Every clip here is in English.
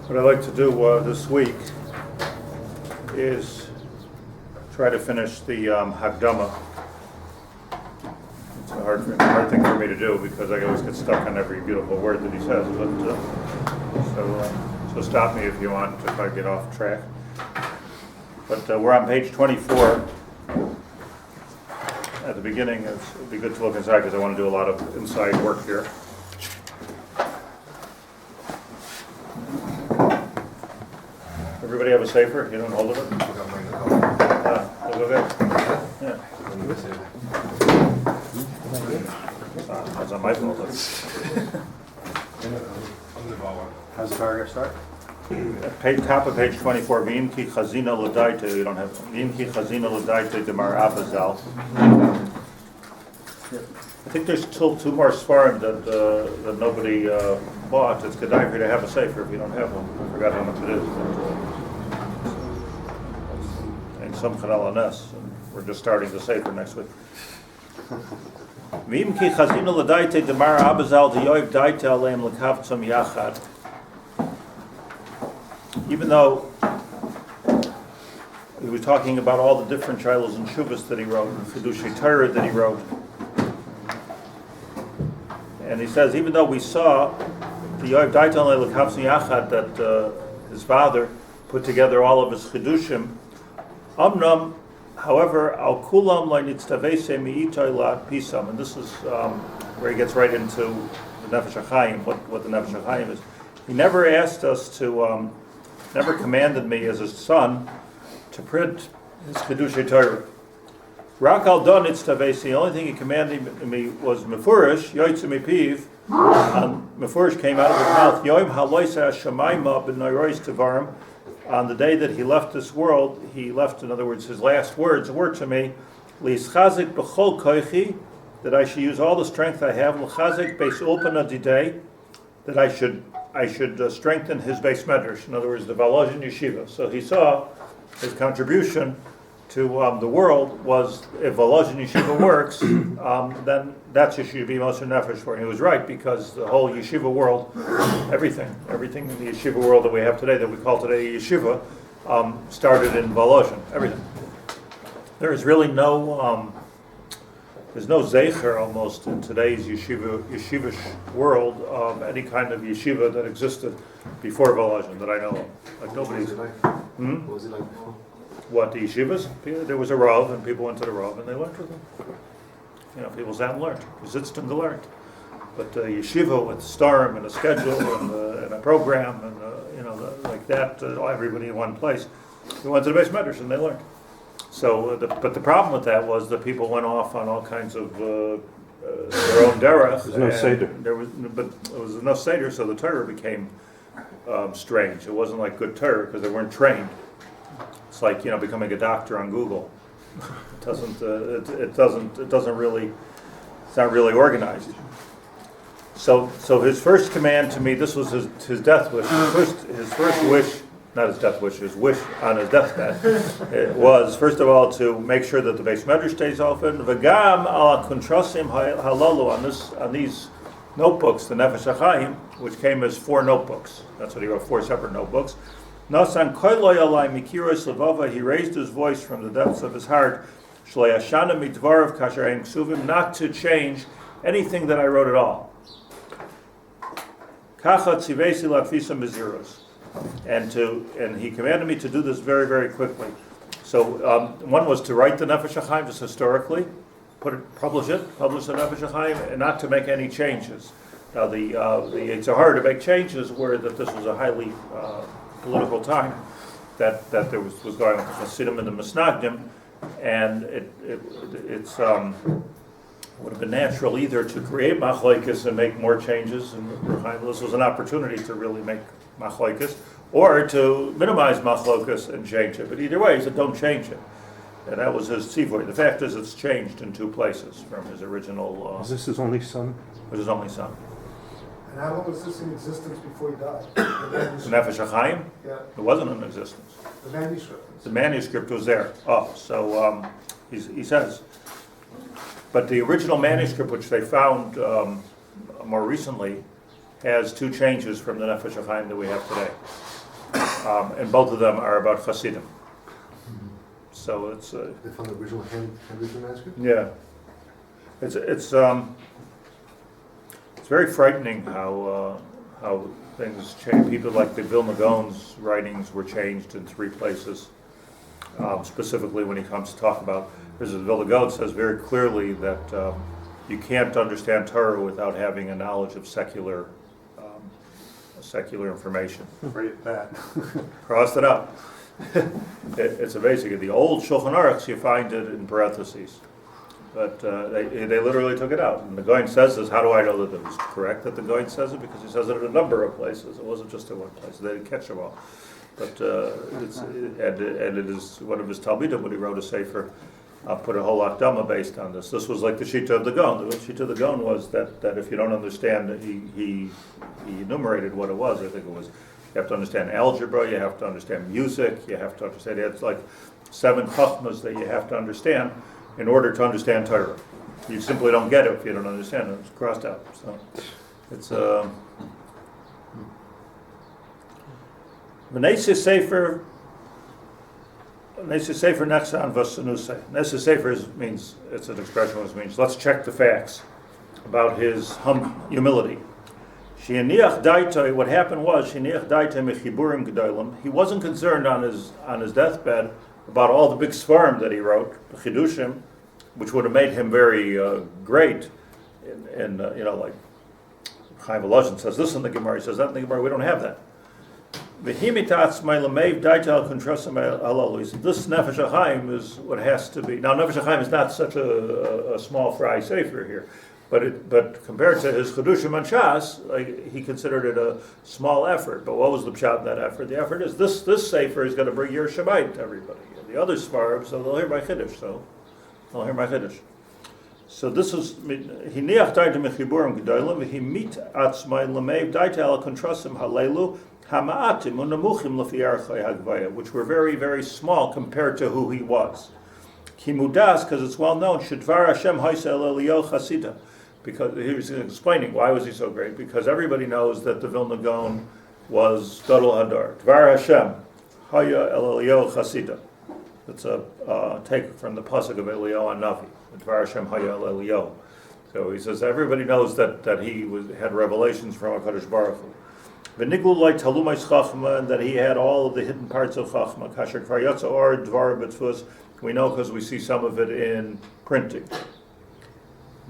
What I'd like to do this week is try to finish the Hakdama. It's a hard thing for me to do because I always get stuck on every beautiful word that he says. But so stop me if you want if I get off track. But we're on page 24. At the beginning, it would be good to look inside because I want to do a lot of inside work here. Everybody have a sefer? You don't hold of it? Yeah. That's on my fault. How's the paragraph start? Top of page 24. V'im ki chazina l'daita. You don't have v'im ki chazina l'daita demar abazal. I think there's still two more svarim that nobody bought. It's kedai for you to have a sefer if you don't have one. I forgot how much it is. And some chanel anes. We're just starting the sefer next week. V'im ki chazina l'daita demar abazal diyoiv daita aleim l'kavtzam yachad. Even though he was talking about all the different shilos and shuvas that he wrote, and Chidushei Torah that he wrote, and he says, even though we saw the Yoav Daitan Le'Lekavtzim Yachad that his father put together all of his Chidushim, Amnam, however, Al Kulam Le'Nitztavese Mi'itoi La'Pisam, and this is where he gets right into the Nefesh HaChaim, what the Nefesh HaChaim is. He never asked us to, never commanded me as his son to print his Chidushei Torah. Rak al don itztavesi, the only thing he commanded me was Mefurish, Yoitze Mipiv, and Mefurish came out of his mouth, Yoim haloisa shamayma b'nairois tevarim, on the day that he left this world, he left, in other words, his last words were to me, L'ischazik b'chol koichi, that I should use all the strength I have, L'chazik beis ulpana didei, that I should strengthen his beis medrash, in other words, the Valozhin yeshiva. So he saw his contribution to the world was, if Valozhin yeshiva works, then that's should be Moshe Nefesh for. And he was right, because the whole yeshiva world, everything in the yeshiva world that we have today, that we call today yeshiva, started in Valozhin. Everything. There is really no. There's no zeicher almost in today's yeshivish world of any kind of yeshiva that existed before Valozhin that I know of. Like nobody's. What was it like before? What, the yeshivas? There was a Rav, and people went to the Rav, and they learned with him. People sat and learned. Sitzed and learned. But yeshiva with starm and a schedule and a program and like that, everybody in one place. They went to the base medrash and they learned. So, but the problem with that was that people went off on all kinds of their own derech. There's no seder. There was no seder, so the Torah became strange. It wasn't like good Torah because they weren't trained. It's like becoming a doctor on Google. It doesn't really. It's not really organized. So his first command to me, this was his death wish. His first wish. Not his death wish, his wish on his deathbed, it was, first of all, to make sure that the Beis Medrash stays open. V'gam ala kuntrasim halalu, on these notebooks, the Nefesh HaChaim, which came as 4 notebooks. That's what he wrote, 4 separate notebooks. Nasan koiloi alai mikiros levava, he raised his voice from the depths of his heart, shlei ashana midvarav kasher ein ksuvim, not to change anything that I wrote at all. Kacha tzivesi latfisa miziros. And he commanded me to do this very, very quickly. So one was to write the Nefesh HaChaim just historically, publish the Nefesh HaChaim, and not to make any changes. Now it's hard to make changes were that this was a highly political time that there was going on the Hasidim and the Misnagdim, and it would have been natural either to create machlokes and make more changes, and this was an opportunity to really make machlokes, or to minimize machlokes and change it. But either way, he said, don't change it. And that was his tzivoy. The fact is, it's changed in 2 places from his original... Is this his only son? It was his only son. And how long was this in existence before he died? The Nefesh HaChaim? Yeah. It wasn't in existence. The manuscript. The manuscript was there. So he says... But the original manuscript, which they found more recently, has two changes from the Nefesh HaChaim that we have today. And both of them are about Hasidim. So it's... They found the original handwritten manuscript? Yeah. It's very frightening how things change. People like the Vilna Gaon's writings were changed in 3 places, specifically when he comes to talk about, because the Vilna Gaon says very clearly that you can't understand Torah without having a knowledge of secular information. Right, that. Crossed it out. It's a basic. The old Shulchan Aruchs, you find it in parentheses. But they literally took it out. And the Goyen says this. How do I know that it was correct that the Goyen says it? Because he says it in a number of places. It wasn't just in one place. They didn't catch them all. But it is one of his Talmidim when he wrote a sefer, put a whole Akdama based on this. This was like the Shlit'a of the Gaon. The Shlit'a of the Gaon was that if you don't understand, he enumerated what it was. I think it was, you have to understand algebra, you have to understand music, you have to understand, it's like 7 chachmas that you have to understand in order to understand Torah. You simply don't get it if you don't understand it. It's crossed out. So it's Nefesh sefer next on Vasanusay. Nefesh sefer means, it's an expression which means let's check the facts about his humility. What happened was he wasn't concerned on his deathbed about all the big sefarim that he wrote, the chidushim, which would have made him very great. And like Chaim of Valozhin says this in the Gemara, he says that in the Gemara. We don't have that. This Nefesh HaChaim is what has to be. Now, Nefesh HaChaim is not such a small fry sefer here, but compared to his Chedushim and Shas, he considered it a small effort. But what was the pshat in that effort? The effort is this sefer is going to bring your Shabbat to everybody. The other Sfarim, so they'll hear my Chiddush. So this is Hiniach Daita Mechiburim Gedolim V'Himit Atzmai Lamev Daita Al Kontrasim Halelu Hamaatim Unamuchim Lefi Archai Hagvaya, which were very, very small compared to who he was. Kimudas, because it's well known, Shedvar Hashem Haisa El Elio Chasida, because he was explaining why was he so great. Because everybody knows that the Vilna Gaon was Gadol Hadar. Dvar Hashem Haya El Elio Chasida. It's a take from the pasuk of Elio and Navi. Dvar Hashem Haya El Elio. So he says everybody knows that he had revelations from HaKadosh Baruch Hu. V'niglu loy talumais chachma, and that he had all of the hidden parts of chachma. Kasher kvar yotza or dvar b'tfus. We know because we see some of it in printing.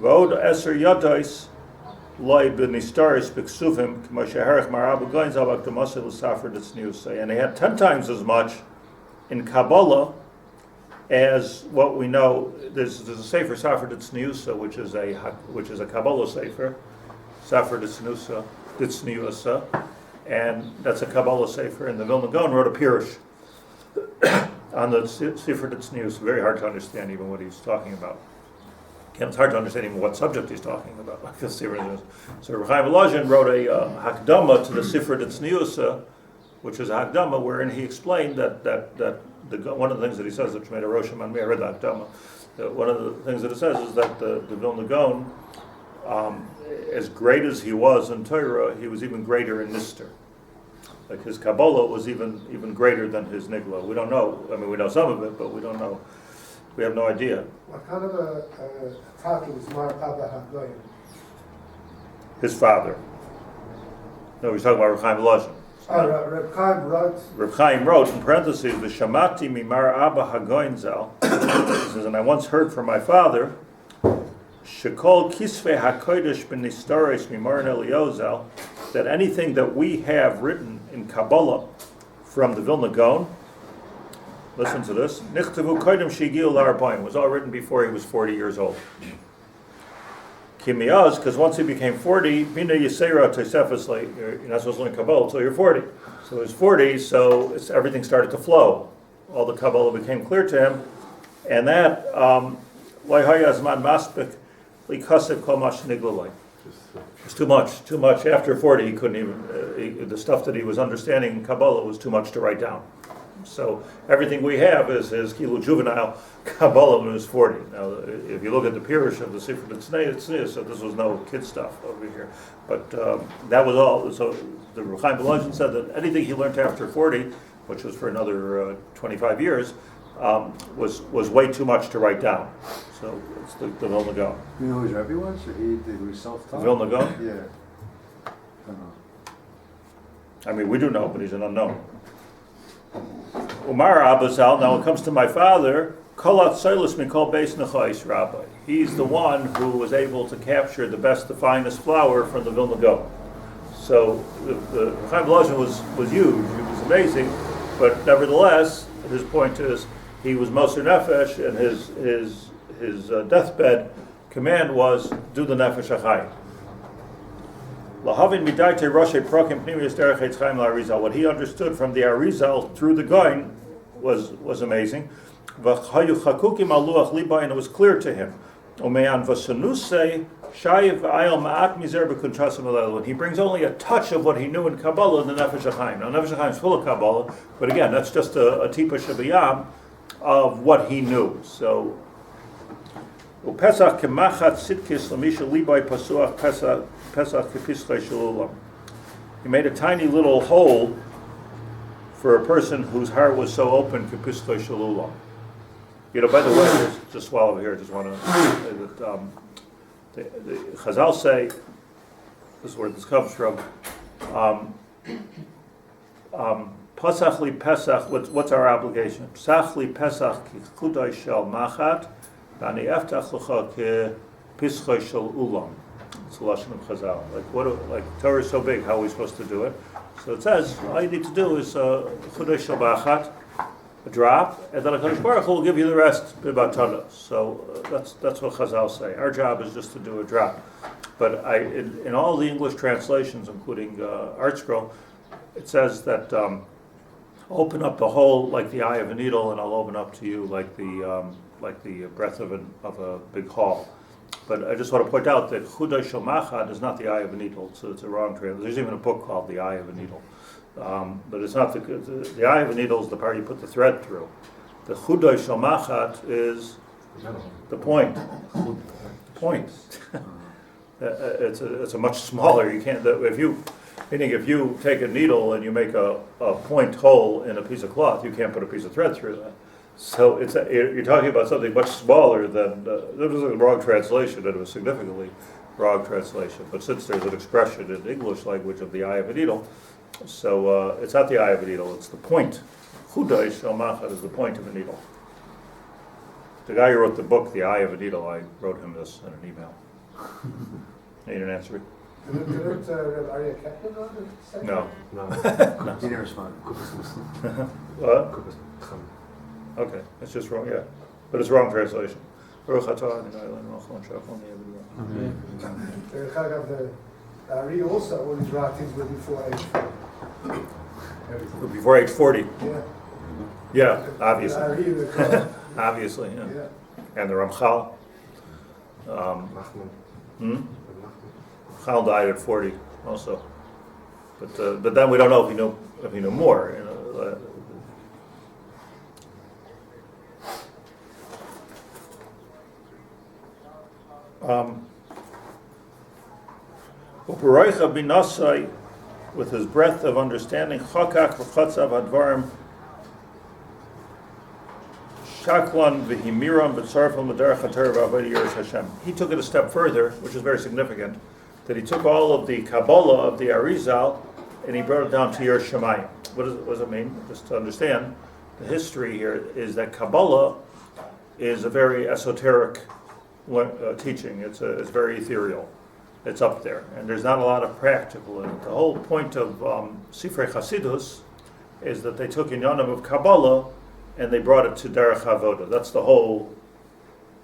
V'od eser yadais loy b'nistaris b'ksuvim k'mo sheherach marabu goyin zal b'akdamasa l'safer d'tznius. And he had 10 times as much in Kabbalah as what we know. There's a sefer Safer d'tznius, which is a Kabbalah sefer, Safer d'tznius, and that's a Kabbalah sefer. And the Vilna Gaon wrote a pirush on the sefer d'tznius. Very hard to understand even what he's talking about. Again, it's hard to understand even what subject he's talking about. So Rebbe Chaim of Valozhin wrote a hakdama to the sefer d'tznius, which is a hakdama, wherein he explained that one of the things that he says, which made a rosham on me, I read the hakdama. One of the things that it says is that the Vilna Gaon, as great as he was in Torah, he was even greater in Nister. Like his Kabbalah was even greater than his Nigla. We don't know. I mean, we know some of it, but we don't know. We have no idea. What kind of a title was Mar Abba HaGoyim? His father. No, he's talking about Reb Chaim of Valozhin. Reb Chaim wrote. Reb Chaim wrote in parentheses, "V'shamati mimar Abba HaGoyin Zal." He says, and I once heard from my father, "Shekol kisvei hakodesh b'nistaris mimar Elio Zal," that anything that we have written in Kabbalah from the Vilna Gaon, listen to this, "Nichtavu kodim shegiu l'Arbaim," was all written before he was 40 years old. Kimiyaz, because once he became 40, Bina Yisera Tosefus, you're not supposed to learn Kabbalah until you're 40. So he was 40, so everything started to flow. All the Kabbalah became clear to him, and that Loihayazman Maspik Likasev Komash Niglalai. It's too much. After 40, he couldn't even, the stuff that he was understanding in Kabbalah was too much to write down. So everything we have is his Kilu juvenile Kabbalah when he was 40. Now, if you look at the Pirush of the sefer it's so this was no kid stuff over here. But that was all. So the Rebbe Chaim of Valozhin said that anything he learned after 40, which was for another 25 years, was way too much to write down. So it's the Vilna Gaon. You know who his Rebbe was? Or he was self-taught? Vilna Gaon? Yeah. I mean, we do know, but he's an unknown. Umar Abazal, now it comes to my father, Kolat Soilus Mikol Beis Nechais Rabbi. He's the one who was able to capture the best, the finest flour from the Vilna Gaon. So the Chaim of Valozhin was huge, he was amazing, but nevertheless, his point is, he was Moser Nefesh, and his deathbed command was, do the Nefesh HaChaim. Lahavin midaite Rosh Prokim Pnimius Derech Eitz Chaim LaArizal. What he understood from the Arizal through the Gaon was amazing. V'chayu chakukim al luach liba, and it was clear to him. Umeyan v'sanusei shayiv ayel ma'at mizer b'kuntrasim alel. When he brings only a touch of what he knew in Kabbalah in the Nefesh HaChaim. Now Nefesh HaChaim is full of Kabbalah, but again, that's just a tipa shabiyam of what he knew. So Upesach kemachat sitkis lamisha libay pasuach pesach kepischei shalulam. He made a tiny little hole for a person whose heart was so open, kepischei shalulam. You know, by the way, just while over here, I just want to say that the Chazal say, this is where this comes from, Pasach li Pesach, what's our obligation? Pesach li Pesach ki chudai shel machat, v'ani eftach l'cha ke pischai shel ulam. It's the Lashon of Chazal. Like Torah is so big, how are we supposed to do it? So it says, all you need to do is chudai shel machat, a drop, and then HaKadosh Baruch Hu will give you the rest b'batana. So that's what Chazal say. Our job is just to do a drop. But in all the English translations, including Art Scroll, it says that open up the hole like the eye of a needle, and I'll open up to you like the breadth of a big hall. But I just want to point out that Chudai Shel Machad is not the eye of a needle, so it's a wrong translation. There's even a book called The Eye of a Needle. But it's not the eye of a needle is the part you put the thread through. The Chudai Shel Machad is the point. The point. It's a much smaller. You can't if you take a needle and you make a point hole in a piece of cloth, you can't put a piece of thread through that. So you're talking about something much smaller than there was a wrong translation. It was significantly wrong translation. But since there's an expression in English language of the eye of a needle, so it's not the eye of a needle. It's the point. Chudai Shel Machad is the point of a needle. The guy who wrote the book, The Eye of a Needle, I wrote him this in an email. He didn't answer it. Didn't Aryeh Kaplan on the second? No. No. He didn't respond. What? Okay, it's just wrong, yeah. But it's wrong translation. Baruch atah Adonai Eloheinu melech haolam The Aryeh also, all his writings were before age 40. Before age 40. Yeah. Yeah, obviously. Aryeh, the Kohen. Obviously, yeah. Yeah. And the Ramchal. Chal died at 40 also. But then we don't know if he knew more. You know. U'paroicha binasai, with his breadth of understanding, chakak v'chatzav hadvarim, shaklan v'himiram v'tzarfel m'derech haTorah v'avodah yiras Hashem. He took it a step further, which is very significant, that he took all of the Kabbalah of the Arizal and he brought it down to Yiras Shamayim. What does it mean? Just to understand, the history here is that Kabbalah is a very esoteric teaching. It's very ethereal. It's up there, and there's not a lot of practical in it. The whole point of sefer Chasidus is that they took inyanim of Kabbalah and they brought it to Derech Avoda. That's the whole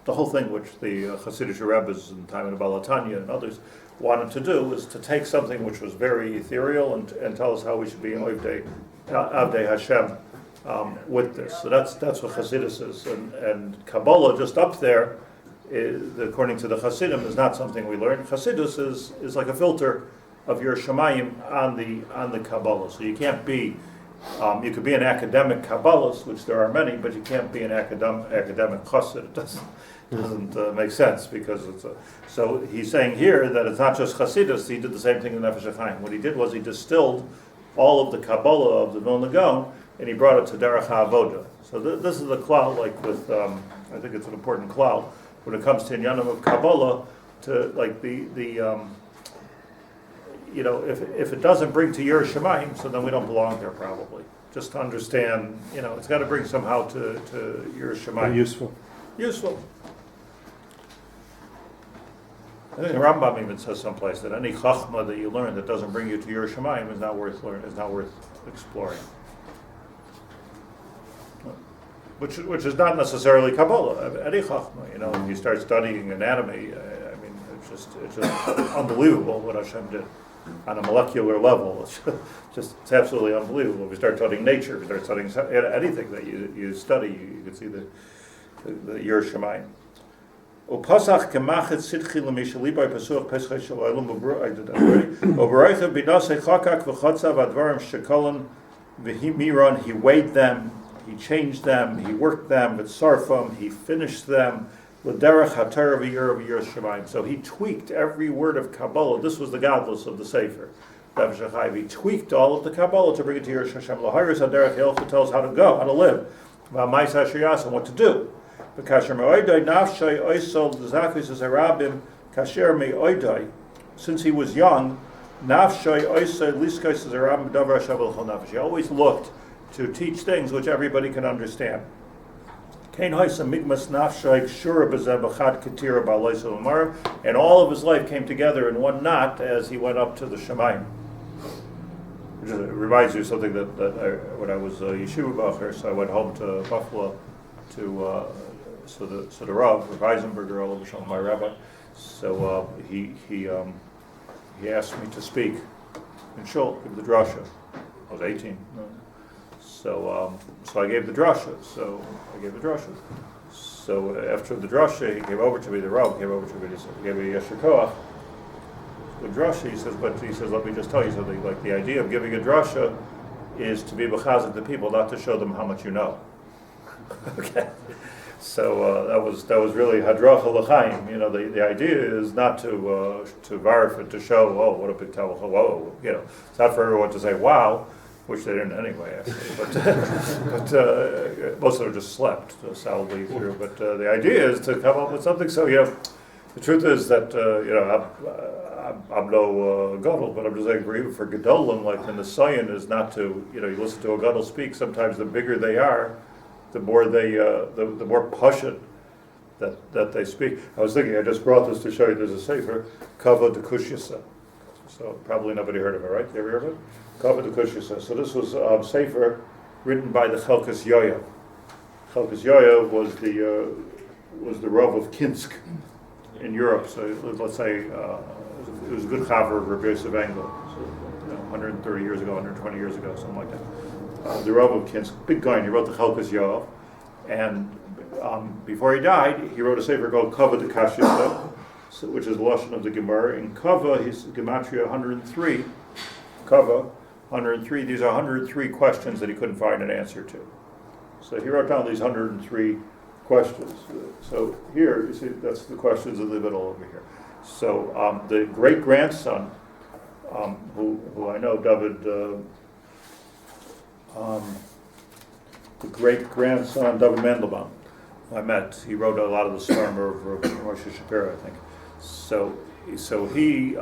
thing which the Hasidic Rebbes in the time of the Balatanya and others wanted to do, is to take something which was very ethereal and tell us how we should be Avdei Hashem with this. So that's what Hasidus is, and Kabbalah just up there, according to the Hasidim, is not something we learn. Hasidus is like a filter of your Shemayim on the Kabbalah. So you can't be You could be an academic Kabbalist, which there are many, but you can't be an academic Chassid. It doesn't make sense, because so he's saying here that it's not just Chassidus. He did the same thing in Nefesh HaChaim. What he did was he distilled all of the Kabbalah of the Vilna Gaon, and he brought it to Derech HaAvoda. So this is a klal, like with, I think it's an important klal, when it comes to Inyanim of Kabbalah, to like if it doesn't bring to Yer Shemaim, so then we don't belong there probably. Just to understand, it's got to bring somehow to Yer Shemaim. Useful. I think the Rambam even says someplace that any chachma that you learn that doesn't bring you to Yer Shemaim is not worth exploring. Which is not necessarily Kabbalah. Any chachma, if you start studying anatomy, it's just unbelievable what Hashem did on a molecular level. It's absolutely unbelievable. If we start studying nature, if we start studying anything that you study, you can see the Yer Shemaim. Upasach kemachet sidchi l'mishali by pasuach peschei shel olam I did that already. Ubereicha b'nasei chakak v'chotzav advarim shekolan v'himiron. He weighed them, he changed them, he worked them with sarfam, he finished them. L'derech haTorah v'yer Shemaim. So he tweaked every word of Kabbalah. This was the godless of the sefer. He tweaked all of the Kabbalah to bring it to Yer Hashem. L'hayris haderech Hilchah tells how to go, how to live, v'amais hashiyas, and what to do. Since he was young, he always looked to teach things which everybody can understand. And all of his life came together in one knot as he went up to the Shemaim. Which reminds you of something that when I was yeshiva bacher, so I went home to Buffalo to so the Rav Heisenberger, all of my rabbi. So he asked me to speak in shul, give the drasha. I was 18. So I gave the drasha. So after the drasha, he came over to me. The Rav came over to me. He gave me a yesher koach. The drasha, he says, let me just tell you something. Like, the idea of giving a drasha is to be b'chazik the people, not to show them how much you know. Okay. So that was really hadracha l'chaim. The idea is not to varif it, to show, what a big towel, whoa. It's not for everyone to say wow, which they didn't anyway, actually. But most of them just slept solidly through. But the idea is to come up with something. So the truth is that I'm no gadol, but I'm just saying for gedolim, like the Nisayan is not to you listen to a gadol speak. Sometimes the bigger they are, the more they the more pashut that they speak. I was thinking, I just brought this to show you. There's a sefer, Kavod de Kushyasa. So probably nobody heard of it, right? You ever heard of it? Kavod de Kushyasa. So this was sefer written by the Chelkas Yoya. Chelkas Yoya was the Rav of Kinsk in Europe. So let's say it was a good chaver of Rabbi Yaacov Haber. So 130 years ago, 120 years ago, something like that. The Rav of Kinsk, big guy, and he wrote the Chelkas Yoav, and before he died, he wrote a sefer called Kava de Kashyasa, which is the lashon of the Gemara. In Kava, his gematria 103. Kava 103. These are 103 questions that he couldn't find an answer to. So he wrote down these 103 questions. So here, you see, that's the questions in the middle over here. So the great grandson, who I know, David. The great-grandson, David Mandelbaum, I met. He wrote a lot of the Svarim of Rosh Shapiro, I think. So he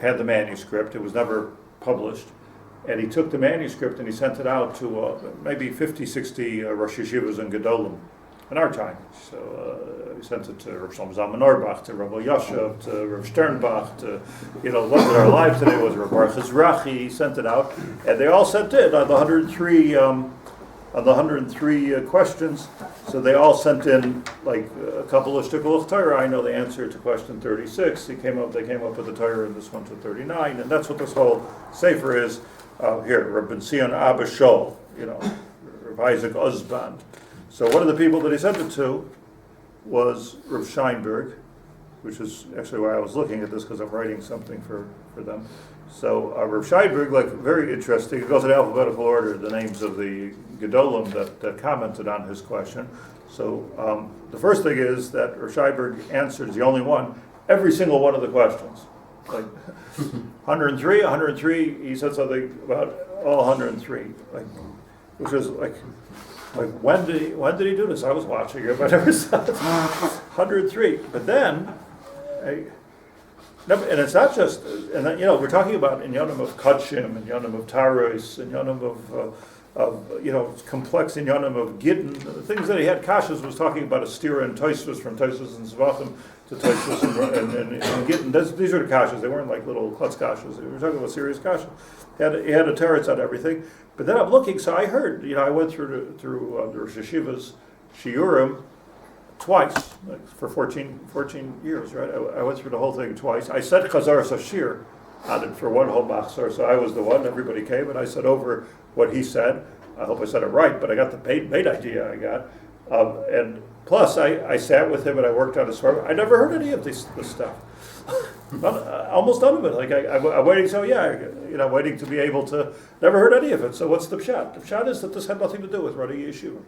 had the manuscript. It was never published. And he took the manuscript and he sent it out to maybe 50, 60 Rosh Yeshivas and Gedolim in our time. So he sent it to Rav Shlomo Zalman Auerbach, to Rabbi Yashav, to Rav Sternbach, to, what in our life today was Rav Baruch Ezrachi. He sent it out, and they all sent it on the 103 questions. So they all sent in like a couple of shtickle of Torah. I know the answer to question 36. They came up with the Torah in this one to 39, and that's what this whole sefer is. Here, Rabbi Sion Abba Shol, Rav Isaac Osband. So one of the people that he sent it to was Rav Scheinberg, which is actually why I was looking at this, because I'm writing something for them. So Reb Scheidberg, like, very interesting. It goes in alphabetical order, the names of the Gedolim that commented on his question. So the first thing is that Reb Scheidberg answers, the only one, every single one of the questions. Like 103, he said something about all 103, like, which is like when did he do this? I was watching it, but I never saw it. 103, but then. No, and it's not just, and then, we're talking about in Yonim of Kachim, and Yonim of Taros, and Yonim of complex in Yonim of Gittin. The things that he had, Kashas was talking about a Stira and Toisvus, from Toisvus and Zvachim to Toisvus and Gittin. These are the Kashas, they weren't like little klutz Kashas, we were talking about serious Kashas. He had a teretz on everything. But then I'm looking, so I heard, I went through the Rosh Hashiva's Shiurim twice, like for 14 years, right? I went through the whole thing twice. I said Chazar Sashir on it for one whole machzor, so I was the one, everybody came, and I said over what he said. I hope I said it right, but I got the bait idea I got. And plus, I sat with him and I worked on his farm. I never heard any of this stuff. Almost none of it. Like I'm waiting, waiting to be able to, never heard any of it. So what's the pshat? The pshat is that this had nothing to do with running a yeshiva.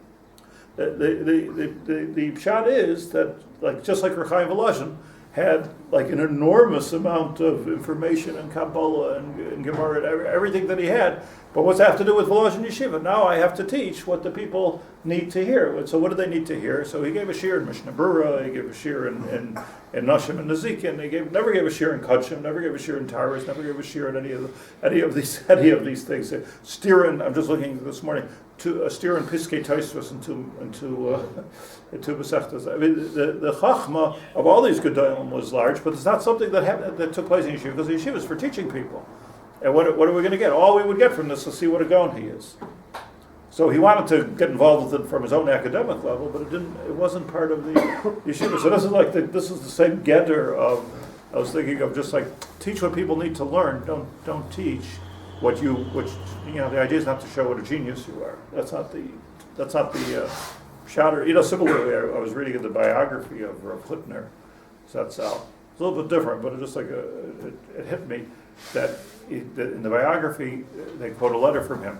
The pshat is that, like, just like Rebbe Chaim of Valozhin had like an enormous amount of information and Kabbalah and Gemara and everything that he had. But what's that have to do with Valozhin Yeshiva? Now I have to teach what the people need to hear. So what do they need to hear? So he gave a shir in Mishnah Berurah, he gave a shir in Nashim and Nezikin, never gave a shir in Kachim, never gave a shir in Taurus, never gave a shir in any of these things. Stirin, I'm just looking this morning, to steer and Piskei Tosfos into Masechtas. I mean, the Chachma of all these Gedolim was large, but it's not something that took place in Yeshiva, because the Yeshiva is for teaching people. And what are we going to get? All we would get from this is see what a Gaon he is. So he wanted to get involved with it from his own academic level, but it wasn't part of the Yeshiva. So this is the same getter of, I was thinking of just like, teach what people need to learn, don't teach the idea is not to show what a genius you are. That's not the shatter. Similarly, I was reading in the biography of Rav Littner, Zatzal. It's a little bit different, but it just like it hit me that in the biography they quote a letter from him.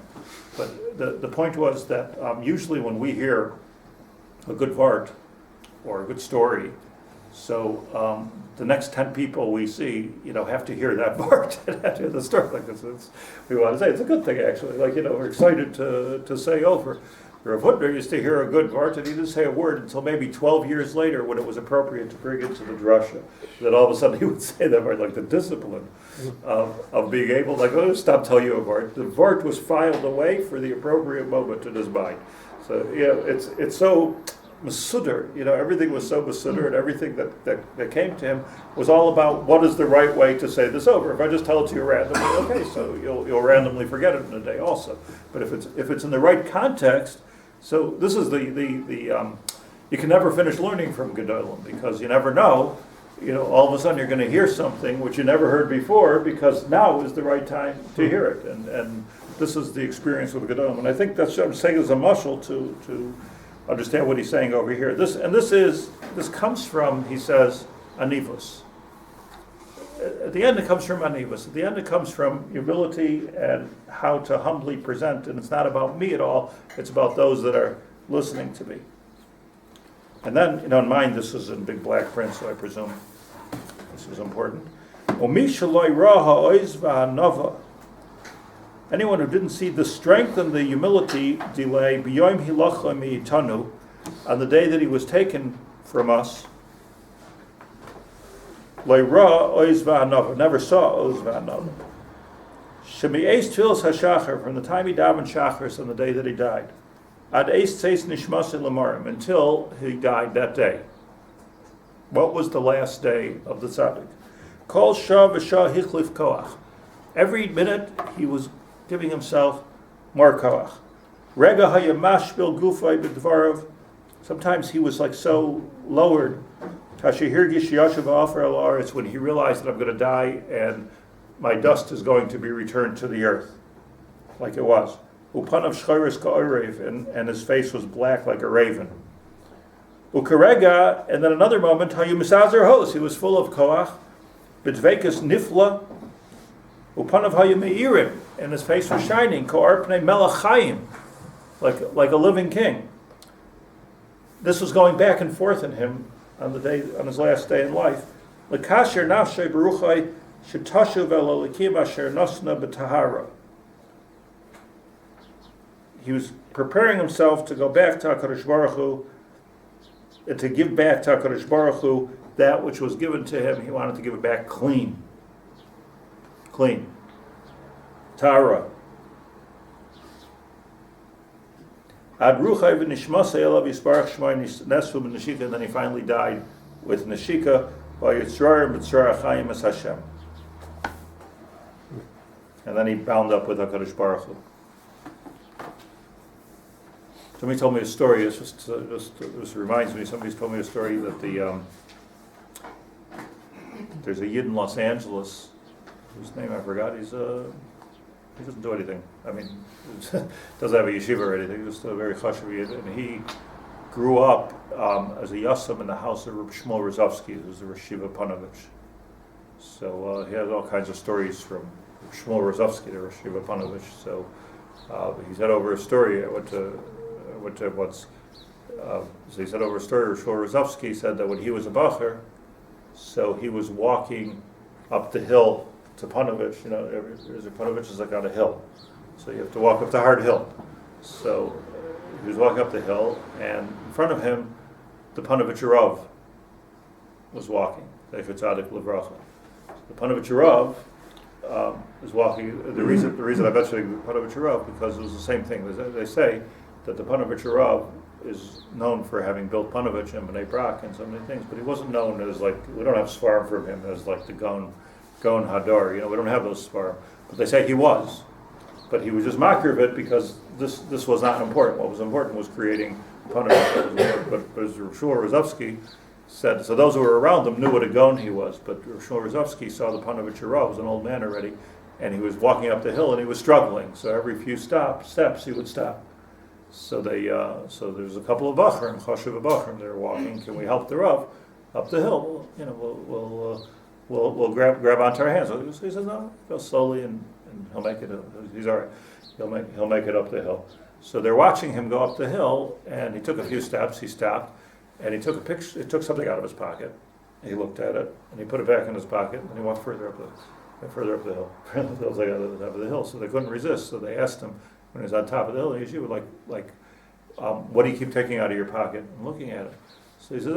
But the point was that usually when we hear a good vart or a good story, so the next 10 people we see, have to hear that part and have to hear the story. Like this, we want to say it's a good thing actually. Like we're excited to say over. Rav Hutner used to hear a good vart, and he didn't say a word until maybe 12 years later, when it was appropriate to bring it to the drasha. Then all of a sudden he would say that word, like the discipline of being able, like, oh, stop telling you a vart. The vart was filed away for the appropriate moment in his mind. So it's so Masudar, everything was so Masudar, and everything that came to him was all about what is the right way to say this over. If I just tell it to you randomly, okay, so you'll randomly forget it in a day also. But if it's in the right context, so this is the you can never finish learning from Gedolim, because you never know, all of a sudden you're going to hear something which you never heard before, because now is the right time to hear it, and this is the experience with Gedolim, and I think that's what I'm saying is a mushal to understand what he's saying over here. This comes from, he says, anivus. At the end it comes from anivus. At the end it comes from humility and how to humbly present, and it's not about me at all, it's about those that are listening to me. And then, in mine, this is in big black print, so I presume this is important. Anyone who didn't see the strength and the humility delay on the day that he was taken from us, never saw Oz Va'anava. From the time he davened Shachris on the day that he died, until he died that day. What was the last day of the tzaddik? Kol shah v'shah hichlif koach. Every minute he was giving himself more koach. Rega hayamashbil gufay b'dvarav. Sometimes he was like so lowered. Tashihir gishiyashav afer el aretz, when he realized that I'm going to die and my dust is going to be returned to the earth, like it was. Upanav shchayris ka'orev, and his face was black like a raven. Ukarega, and then another moment, hayumisazer hos, he was full of koach. B'dvekas nifla, Upanav hayameirim, and his face was shining, ko'arpnei melech chayim, like a living king. This was going back and forth in him on his last day in life. L'kasher nafshei beruchai shetashuv el elikim asher nosna b'tahara. He was preparing himself to go back to HaKadosh Baruch Hu, to give back to HaKadosh Baruch Hu that which was given to him. He wanted to give it back clean. Tahara. Ad ruchai v'nishmasei elav yisbarach shmai nesfu b'neshika, and then he finally died with Neshika, v'yitzrayim b'tzrayim chayim es Hashem. And then he bound up with HaKadosh Baruch Hu. Somebody told me a story. This reminds me. Somebody's told me a story that there's a Yid in Los Angeles whose name I forgot. He doesn't do anything. I mean, doesn't have a yeshiva or anything. Just a very chashuv Yid, and he grew up as a yasam in the house of Reb Shmuel Rozovsky, who's the Reshiva Panovich. So he has all kinds of stories from Shmuel Rozovsky to Reshiva Panovich. So he said over a story. I went to once. So he said over a story. Shmuel Rozovsky said that when he was a bacher, so he was walking up the hill to Panovich. Panovich is like on a hill, so you have to walk up the hard hill. So he was walking up the hill, and in front of him, the Panovich Rav was walking. Sefer Tzadik Livracha. The Panovich Rav is walking. The reason I mentioned the Panovich Rav because it was the same thing. They say that the Panovich Rav is known for having built Panovich and Bnei Brak and so many things, but he wasn't known as we don't have svarim from him as like the Gon Hadar. We don't have those svarim. But they say he was. But he was just mocker of it because this was not important. What was important was creating Panovich. But as Shmuel Rozovsky said, so those who were around him knew what a Gon he was. But Shmuel Rozovsky saw the Panovich Rav, was an old man already, and he was walking up the hill and he was struggling. So every few steps he would stop. So so there's a couple of Bachrim, Choshev Bachrim, they're walking. Can we help the Rav up the hill? We'll grab onto our hands. So he says, no, go slowly, and he'll make it. He's all right. He'll make it up the hill. So they're watching him go up the hill, and he took a few steps. He stopped, and he took a picture. He took something out of his pocket. He looked at it, and he put it back in his pocket, and he walked further up the hill. It was like on the top of the hill, so they couldn't resist. So they asked him when he was on top of the hill, he would what do you keep taking out of your pocket and looking at it? So he said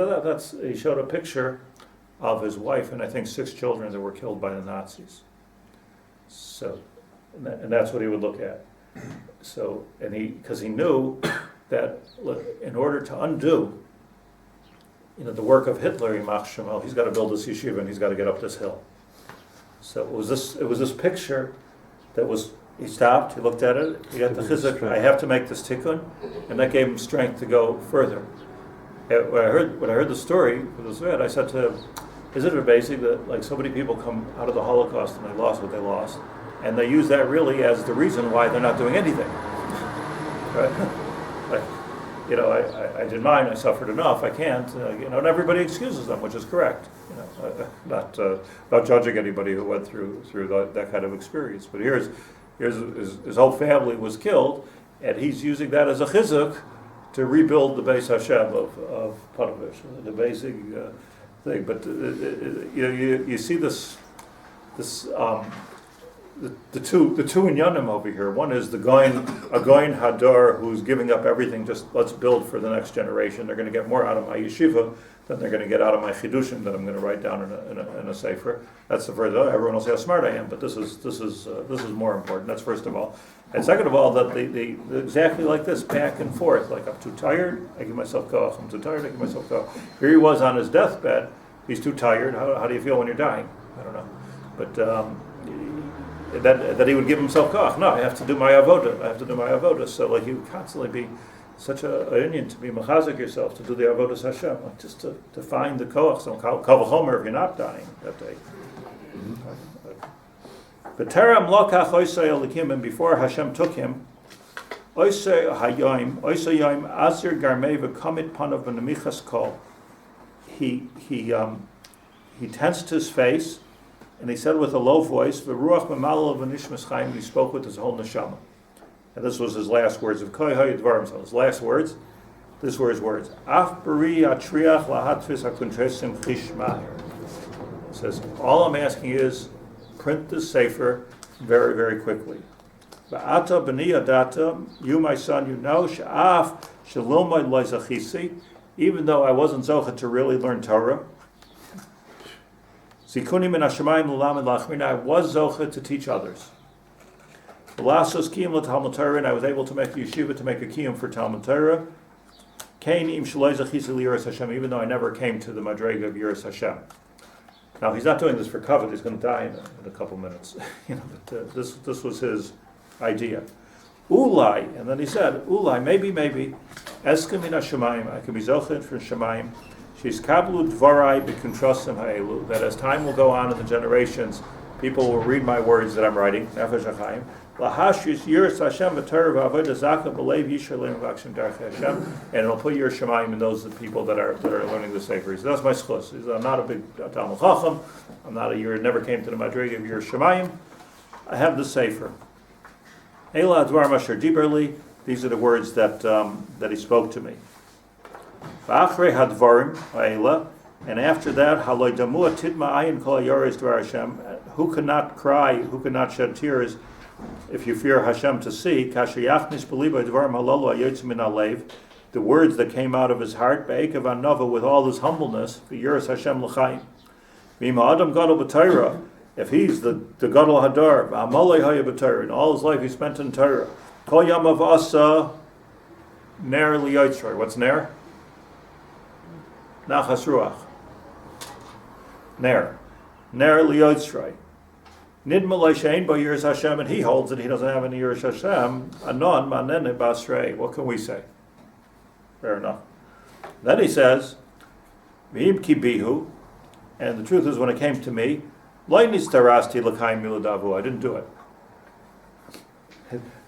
he showed a picture of his wife and I think 6 children that were killed by the Nazis. So, and that's what he would look at. So, because he knew that in order to undo, the work of Hitler, he's got to build this yeshiva and he's got to get up this hill. So it was this picture that was. He stopped, he looked at it, he got the chizuk, I have to make this tikkun, and that gave him strength to go further. When I heard the story, I said to him, isn't it amazing that so many people come out of the Holocaust and they lost what they lost, and they use that really as the reason why they're not doing anything, right? I did mine, I suffered enough, I can't, and everybody excuses them, which is correct. Not judging anybody who went through that kind of experience, but here's his whole family was killed, and he's using that as a chizuk to rebuild the Beis Hashem of Panovich, the basic thing. But you see this the two inyanim over here. One is a goyin hadar who's giving up everything. Just let's build for the next generation. They're going to get more out of my yeshiva than they're going to get out of my chidushim that I'm going to write down in a sefer. That's the first. Everyone will say how smart I am, but this is more important. That's first of all. And second of all, that they exactly like this, back and forth. Like, I'm too tired, I give myself koach. I'm too tired, I give myself koach. Here he was on his deathbed. He's too tired. How do you feel when you're dying? I don't know. But that he would give himself koach. No, I have to do my avodah. So he would constantly be such a union to be mechazik yourself, to do the avodas Hashem, just to find the koach. So kal v'chomer if you're not dying that day. B'terem lokach oisei elikim, and before Hashem took him, oisei hayom azir garmei v'kamit panav v'nemichas kol. He tensed his face and he said with a low voice, "V'ruach memalel v'nishmas chaim." He spoke with his whole neshama, and this was his last words of Koi Hayadvarim. So his last words. These were his words. Af bari atriach lahatfis hakuntresim chishmahir. He says, all I'm asking is, print this sefer very, very quickly. Ba'ata b'ni adata, you, my son, you know, she'af shalomai loizachisi, even though I wasn't zocha to really learn Torah. Zikuni min hashemayim l'lamed lachmina, I was zocha to teach others. V'lasos kiyum l'talmud Torah, and I was able to make the yeshiva to make a kiyum for Talmud Torah. Even though I never came to the madrega of Yiras Hashem. Now he's not doing this for kavod; he's going to die in a couple minutes. But this was his idea. Ulai, and then he said, Ulai, maybe, eskem min hashemayim, I can be zochet from shemayim. She's kablu dvarai b'kuntrasim ha'elu. That as time will go on in the generations, people will read my words that I'm writing. Nefesh HaChaim. Lahashis Yiras Hashem v'Torah v'avodah zaka b'leiv yishalim v'akshem darchei Hashem, and it'll put Yiras Shemayim in those people that are learning the sefer. So that's my schus. I'm not a big Talmud Chacham. I'm not a year. Never came to the madrega of Yiras Shemayim. I have the sefer. Eila advar masher diberli. These are the words that he spoke to me. V'achrei hadvarim ha'ela, and after that haloi damua tidma ayin kol yoris dvar Hashem. Who could not cry? Who could not shed tears? If you fear Hashem to see, the words that came out of his heart, with all his humbleness, if he's the Gadol Hadar, and all his life he spent in Torah, what's Ner? Nachas Ruach. Ner Liyotzrei. Nidmalei shein bo Yiras Hashem, and he holds that he doesn't have any Yiras Hashem. Anon manene basrei. What can we say? Fair enough. Then he says, V'im ki bihu, and the truth is, when it came to me, lo nistarasti l'chaim miladavu. I didn't do it.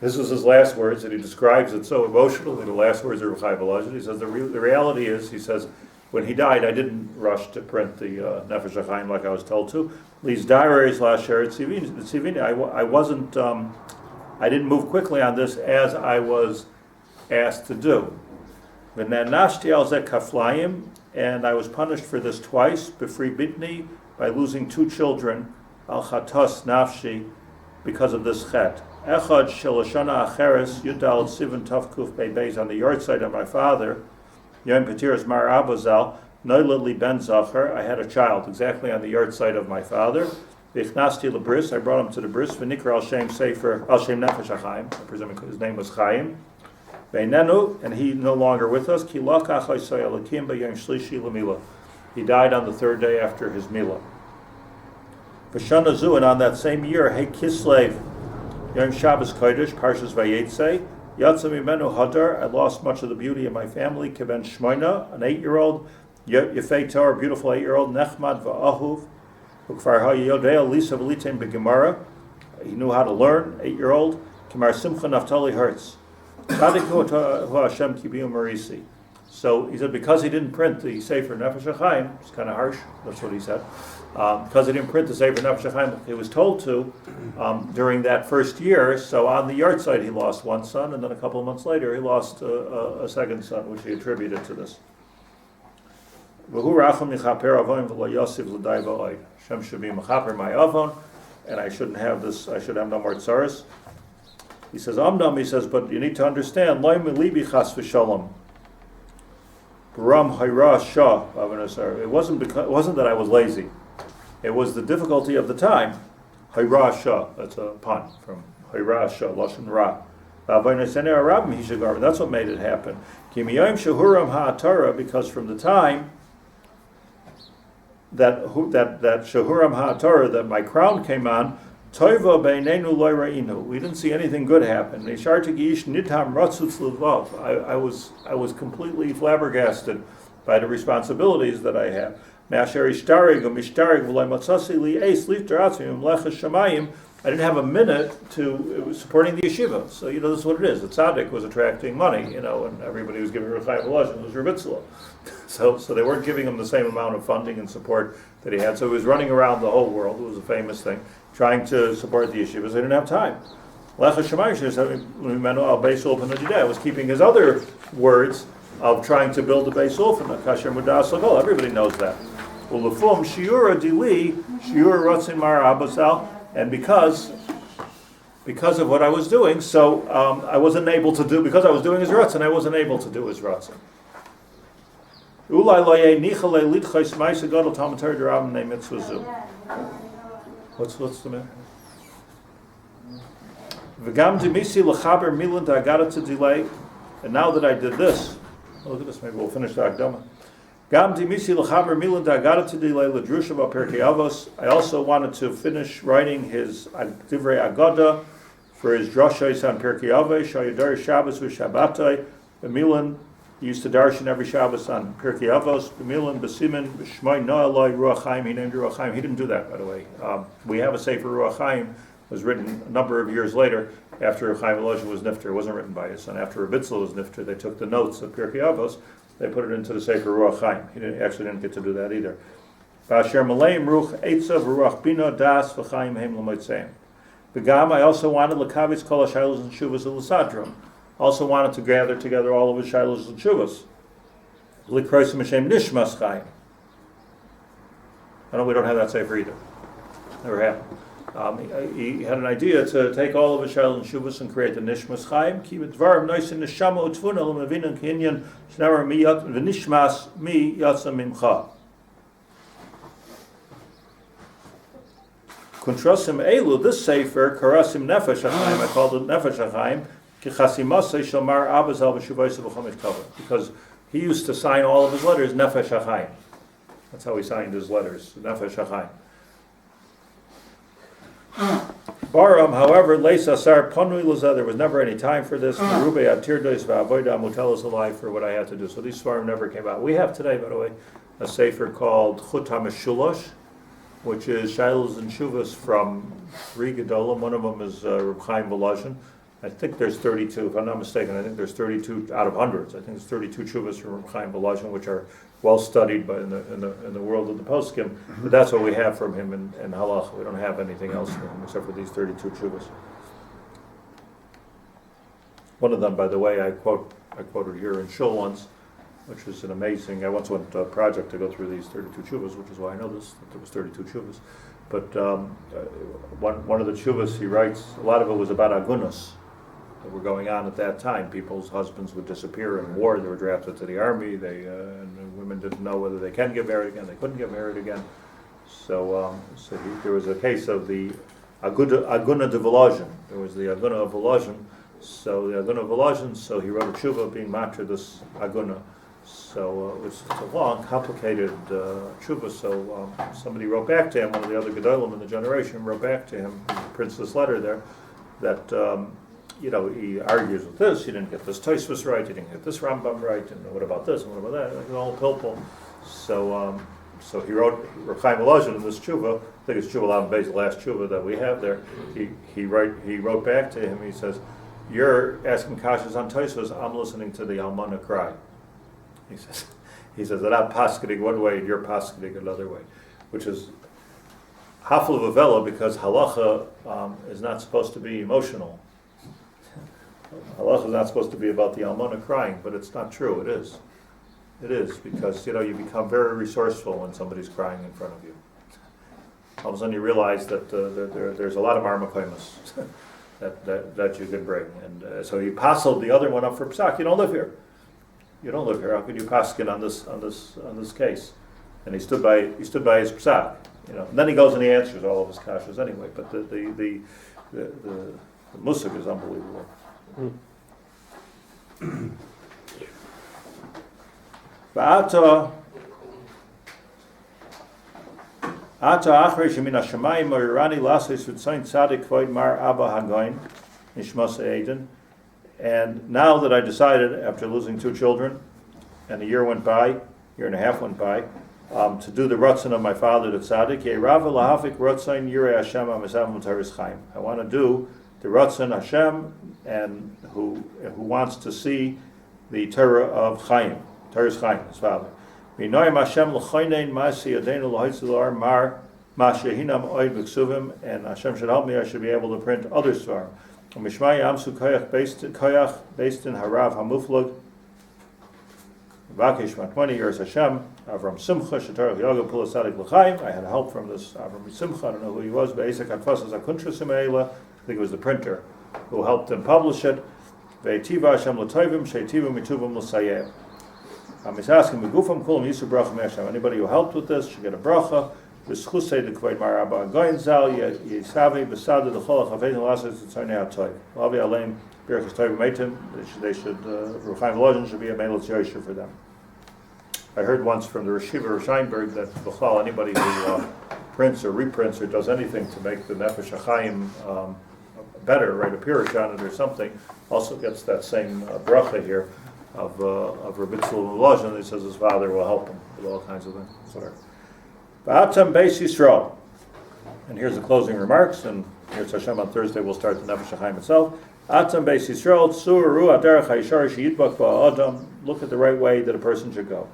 This was his last words, and he describes it so emotionally. The last words of Rebbe Chaim of Valozhin. He says the reality is, he says, when he died, I didn't rush to print the Nefesh HaChaim like I was told to. These diaries last year at Sivini, I wasn't, I didn't move quickly on this as I was asked to do. And I was punished for this twice, b'fri bitni, by losing 2 children, al chatos nafshi, because of this chet. Echad shelashana acheres yudal sivan tavkuf beis on the yard side of my father. Yom Petir's Mar Abazal, Noilali Ben Zacher, I had a child exactly on the yard site of my father. Vichnasti Labris, I brought him to the bris, V'nikra al Shem Sefer, al Shem Nefesh HaChaim, I presume his name was Chaim. Veinenu, and he no longer with us, Ki lakach Ha'isai Alakim B'yom Shlishi L'Mila. He died on the 3rd day after his Mila. V'shana Zu, and on that same year, Hey Kislev, Yom Shabbos Kodesh, Parshas Vayetze, Yatzam Imenu Hadar, I lost much of the beauty of my family. Keben Shmoina, an 8-year-old. Yefei Torah, beautiful 8-year-old. Nechmad Va'ahuv. Ukfar HaYodea, Lisa V'litem B'Gemara. He knew how to learn, 8-year-old. Kamar Simcha Naftali Hertz. Tzadik Hu Hashem Kibiyu Marisi. So he said, because he didn't print the sefer Nefesh HaChaim, it's kind of harsh, that's what he said. Because he didn't print the sefer Nefesh HaChaim, he was told to during that first year. So on the yard site, he lost 1 son, and then a couple of months later, he lost a second son, which he attributed to this. Hashem should be mechaper my avon, and I shouldn't have this. I should have no more tzaras. He says, he says, but you need to understand, loy milibi chas v'shalom. It wasn't that I was lazy. It was the difficulty of the time. That's a pun from Lashon Ra. That's what made it happen. Because from the time that Shahuram HaTorah, that my crown came on, Toiva beinenu lo ra'inu. We didn't see anything good happen. I was completely flabbergasted by the responsibilities that I have. I didn't have a minute to supporting the yeshiva. So, this is what it is. The tzaddik was attracting money, and everybody was giving Rebbe Chaim of Valozhin. It was Reb Itzele. So they weren't giving him the same amount of funding and support that he had. So he was running around the whole world. It was a famous thing, trying to support the yeshivas. They didn't have time. I was keeping his other words of trying to build a Beis Ulfana. Everybody knows that. And because of what I was doing, so I wasn't able to do, because I was doing his Ratzon, I wasn't able to do his Ratzon. What's the matter? And now that I did this, look at this, maybe we'll finish the Akdama. I also wanted to finish writing his Divrei Agada for his drashos on Pirkei Avos, Shayadar Shabbos v'Shabbatai. B'milan, he used to darshan every Shabbos on Pirkei Avos. B'milan, b'simin, b'shmai na'alai Ruach Chaim. He named Ruach Chaim. He didn't do that, by the way. We have a sefer Ruach Chaim, was written a number of years later after Reb Chaim of Valozhin was nifter. It wasn't written by his son. After Reb Itzele was nifter, they took the notes of Pirkei Avos. They put it into the sefer Ruach Chaim. He actually didn't get to do that either. Ba'asher maleim ruch eitzav ruach bina das v'chaim heim l'moitzeim. V'gam, I also wanted l'kavitz kol ha'shaylos and shuvas l'sadron. Also wanted to gather together all of his shaylos and shuvas. L'kroisim Hashem nishmas chaim. We don't have that sefer either. Never have. He had an idea to take all of his shaylos and shuvas and create the nishmas chaim. Ki b'dvarim noisin neshama u'tfuna l'mevinan kinyan shnever mi yat v'nishmas mi yatsa mimcha. Kuntrasim elu, this sefer, karasim Nefesh HaChaim, I called it Nefesh HaChaim, ki chasimasei shalmar abaz al v'shuvaisa v'chomish kavod. Because he used to sign all of his letters Nefesh HaChaim. That's how he signed his letters, Nefesh HaChaim. Baram, however, leis asar panui l'zeh, there was never any time for this. Merubei atirdos v'avoda mutelos alai, for what I had to do. So these svarim never came out. We have today, by the way, a sefer called Chut HaMeshulash, which is Shailos and Shuvas from three Gedolim. One of them is Reb Chaim of Valozhin. I think there's 32, if I'm not mistaken. I think there's 32 out of hundreds. I think there's 32 Shuvas from Reb Chaim of Valozhin, which are well studied by in the world of the poskim. But that's what we have from him in Halacha. We don't have anything else from him except for these 32 Shuvas. One of them, by the way, I quoted here in Shul once, which is an amazing. I once went to a project to go through these 32 chuvas, which is why I know this, that there was 32 chuvas. But one of the chuvas he writes, a lot of it was about agunas that were going on at that time. People's husbands would disappear in war. They were drafted to the army. And the women didn't know whether they can get married again. They couldn't get married again. So there was a case of the aguna de Valozhin. There was the aguna of Valozhin. So the aguna of Valozhin. So he wrote a tshuva being matra this aguna. So it's a long, complicated tshuva. So somebody wrote back to him, one of the other gedolim in the generation wrote back to him, prints this letter there, that he argues with this. He didn't get this Tosfos right. He didn't get this Rambam right. And what about this? And what about that? Like all pilpul. So he wrote Reb Chaim of Valozhin in this tshuva. I think it's tshuva Lamed Beis, the last tshuva that we have there. He wrote back to him. He says, "You're asking kashas on Tosfos. I'm listening to the Almana cry." He says that I'm pasketing one way and you're pasketing another way, which is hafel of avela, because halacha is not supposed to be emotional. Halacha is not supposed to be about the almana crying, but it's not true. It is. It is, because you become very resourceful when somebody's crying in front of you. All of a sudden you realize that there's a lot of marmakoimus that you can bring, and so he passled the other one up for psak. You don't live here. You don't live here. How could you paskin on this case? And he stood by his psak. And then he goes and he answers all of his kashas anyway. But the musik is unbelievable. Ata achrei shemin hashamayim oirani lasos v'tzayin tzadik kvoid mar abba hagoin nishmas Eden. And now that I decided, after losing 2 children, and a year and a half went by, to do the Ratzon of my father, the Tzaddik. I want to do the Ratzon Hashem, and who wants to see the Torah of Chaim, Torah's Chaim, his father. And Hashem should help me, I should be able to print other Svarim. Based in Harav Hamuflug, Vakesh Matmani Years Hashem, Avram Simcha, Shatar Yoga Pulasadik L'chaim. I had help from this Avram Simcha, I don't know who he was, but Isaac Atfasas Akuntra Simeila, I think it was the printer who helped him publish it. Ve'tiva Hashem L'toivim, She'tiva Mituvim L'sayeh. He's asking, Megufam Kulam Yisur Bracha Me'Hashem. Anybody who helped with this should get a bracha. V'schusei the Kveid Marabba Goyin Zal, Yisavi, V'sadu the Cholach Havein Lasses, Tzarnei HaToiv. Lavi Aleim, Birchas Toiv Meitim, Rebbe Chaim of Valozhin should be a Melech Yosher for them. I heard once from the Reshiva of Scheinberg that B'chlal, anybody who prints or reprints or does anything to make the Nefesh HaChaim better, write a pirush on it or something, also gets that same bracha here of Reb Itzele of Valozhin. He says his father will help him with all kinds of things. Ba'atzam Beis Yisrael. And here's the closing remarks, and here's Hashem on Thursday we'll start the Nefesh HaChaim itself. Atzam Beis Yisrael, Tzur Ru Aderech HaYishar Sheyitbach Ba'adam. Look at the right way that a person should go.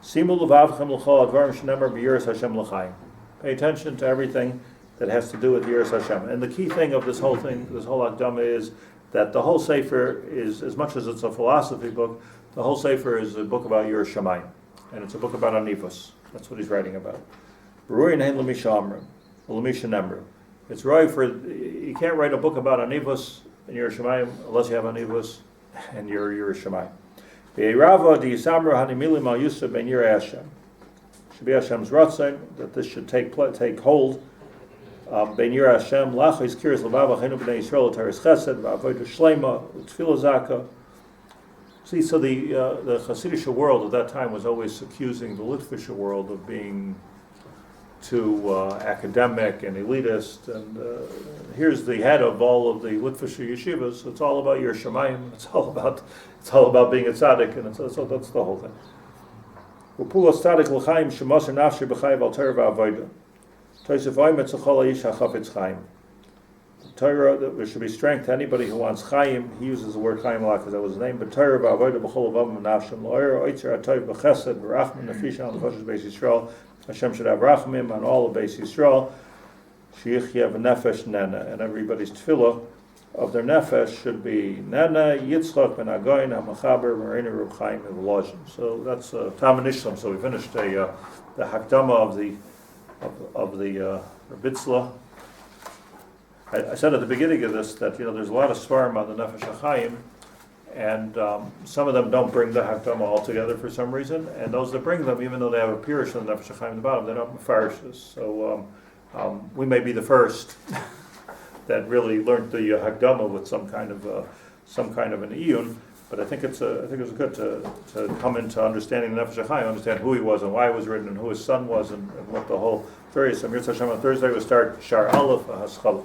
Simu Levavchem L'chol Advarim Shenemar B'Yiras Hashem L'chaim. Pay attention to everything that has to do with Yiras Hashem. And the key thing of this whole thing, this whole Akdama, is that the whole sefer is, as much as it's a philosophy book, the whole sefer is a book about Yiras Shamayim. And it's a book about Anivos. That's what he's writing about. It's right for, you can't write a book about Anivos and Yiras Shamayim unless you have Anivos and Yiras Shamayim. Should be Hashem's ratzon that this should take hold. Ben Yireh Hashem lachis kiris levav achenu b'nei Yisrael taris chesed v'avodah shlema u'tfilah zaka. See, so the Hasidic world at that time was always accusing the Litvish world of being too academic and elitist, and here's the head of all of the Litvish yeshivas. It's all about Yiras Shamayim. It's all about being a tzaddik, and that's the whole thing. Upulas tzaddik l'chaim shemasar nafshi b'chayiv al Torah v'avodah. Tosef oimet zechol ha'ish hachafetz chaim. Torah, there should be strength to anybody who wants Chaim. He uses the word Chaim a lot because that was his name. But Torah v'avodah b'chol avav v'nafshem lo'er oitzer atov b'chesed v'rachman nefisha on the Choshes Beis Yisrael. Hashem should have rachmim on all of Beis Yisrael. Sheyichya v'nefesh nena, and everybody's tefillah of their nefesh should be nena yitzchak ben agoyin ha'machaber v'reinu Reb Chaim of Valozhin. So that's Tam and Ishlam. So we finished the hakdama of the Rebbe Itzele. I said at the beginning of this that there's a lot of svarim on the Nefesh HaChaim, and some of them don't bring the Hakdama all together for some reason, and those that bring them, even though they have a pirush on the Nefesh HaChaim at the bottom, they're not mafarishes. So we may be the first that really learned the Hakdama with some kind of an iyun. But I think it was good to come into understanding the Nefesh HaChaim, understand who he was and why it was written and who his son was and what the whole various. Amir Hashem on Thursday we'll start Shar Aleph Haschal.